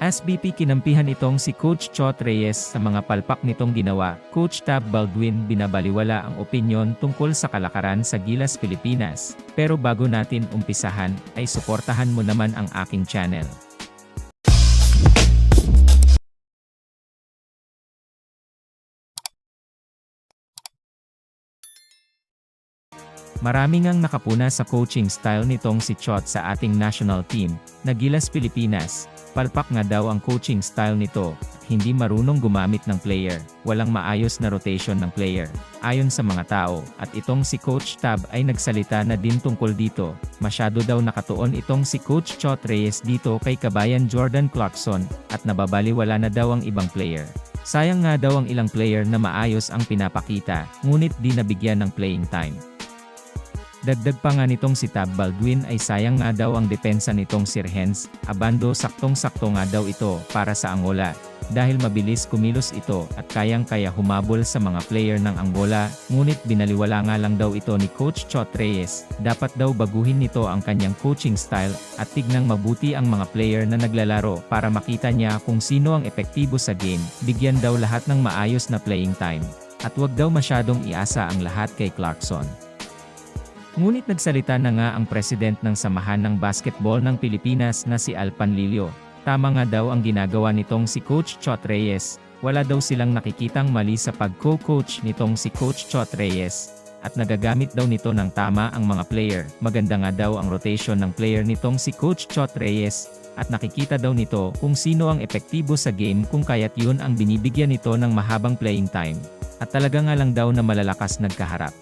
SBP kinampihan itong si Coach Chot Reyes sa mga palpak nitong ginawa. Coach Tab Baldwin binabaliwala ang opinyon tungkol sa kalakaran sa Gilas Pilipinas. Pero bago natin umpisahan, ay suportahan mo naman ang aking channel. Marami ngang nakapuna sa coaching style nitong si Chot sa ating national team, na Gilas Pilipinas. Palpak nga daw ang coaching style nito, hindi marunong gumamit ng player, walang maayos na rotation ng player, ayon sa mga tao, at itong si Coach Tab ay nagsalita na din tungkol dito. Masyado daw nakatuon itong si Coach Chot Reyes dito kay kabayan Jordan Clarkson, at nababaliwala na daw ang ibang player. Sayang nga daw ang ilang player na maayos ang pinapakita, ngunit di nabigyan ng playing time. Dagdag pa nga nitong si Tab Baldwin ay sayang nga daw ang depensa nitong Sir Hens Abando, saktong-sakto nga daw ito para sa Angola, dahil mabilis kumilos ito at kayang-kaya humabol sa mga player ng Angola, ngunit binaliwala nga lang daw ito ni Coach Chot Reyes. Dapat daw baguhin nito ang kanyang coaching style at tignang mabuti ang mga player na naglalaro para makita niya kung sino ang epektibo sa game, bigyan daw lahat ng maayos na playing time, at wag daw masyadong iasa ang lahat kay Clarkson. Ngunit nagsalita na nga ang president ng Samahan ng Basketball ng Pilipinas na si Al Panlilio. Tama nga daw ang ginagawa nitong si Coach Chot Reyes, wala daw silang nakikitang mali sa pag-co-coach nitong si Coach Chot Reyes, at nagagamit daw nito ng tama ang mga player. Maganda nga daw ang rotation ng player nitong si Coach Chot Reyes, at nakikita daw nito kung sino ang epektibo sa game kung kaya't yun ang binibigyan nito ng mahabang playing time. At talaga nga lang daw na malalakas nagkaharap.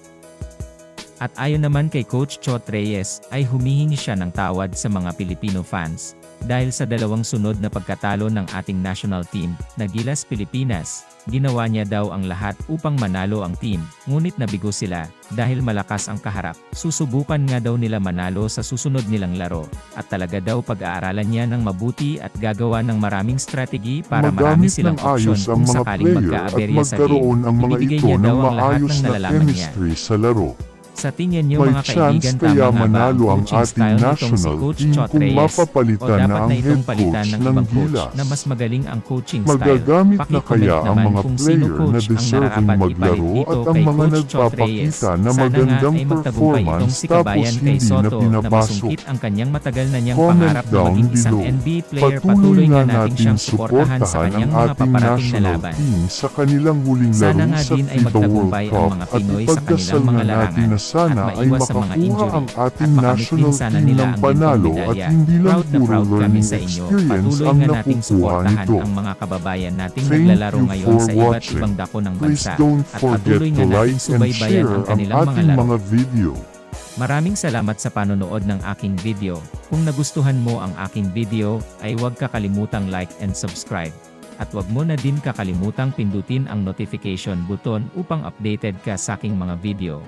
At ayon naman kay Coach Chot Reyes, ay humihingi siya ng tawad sa mga Filipino fans, dahil sa dalawang sunod na pagkatalo ng ating national team, na Gilas Pilipinas. Ginawa niya daw ang lahat upang manalo ang team, ngunit nabigo sila, dahil malakas ang kaharap. Susubukan nga daw nila manalo sa susunod nilang laro, at talaga daw pag-aaralan niya ng mabuti at gagawa ng maraming strategy para marami silang opsyon kung sakaling magka-aberya sa game. Ibibigay niya daw ang lahat ng nalalaman niya. Sa laro. Sa tingin niyo May mga kaibigan, chance kaya tama nga ba ang manalo ang coaching ating style nitong si national Coach team Chot kung Reyes, o mapapalitan dapat na na ang itong head palitan coach ng ng ibang coach Gilas? na mas magaling ang coaching style? Magagamit na Paki-comment kaya ang naman mga kung sino player na coach ang deserving nararapat maglaro ipalit dito at ang kay mga Coach Chot Reyes? nagpapakita na Sana nga magandang ay magtagumpay itong performance si tapos kabayan kay hindi na Soto na pinapasok. masungkit ang kanyang matagal na niyang Comment pangarap na down maging isang below. NBA player. Patuloy Patuloy nga nga natin natin siyang suportahan sa suportahan ang kanyang mga ating paparating na national laban. team sa kanilang huling Sana laro nga sa din ay FIBA World magtagumpay ang Cup mga at Pinoy sa ipagdasal kanilang mga na natin larangan, na at sana ay maiwas sa mga makakuha injury, ang at ating makamitin national sana team nila ng ang panalo gintong at medalya. hindi lang Proud na puro proud kami learning sa inyo. experience Patuloy ang nga nating nakukuha suportahan nito. ang mga kababayan nating Thank naglalaro you ngayon for sa iba't watching. ibang dako ng Please bansa, don't at forget patuloy to nga nating like and subaybayan share ang ang kanilang mga ating laro. mga video. Maraming salamat sa panonood ng aking video. Kung nagustuhan mo ang aking video, ay huwag kakalimutang like and subscribe. At huwag mo na din kakalimutang pindutin ang notification button upang updated ka sa aking mga video.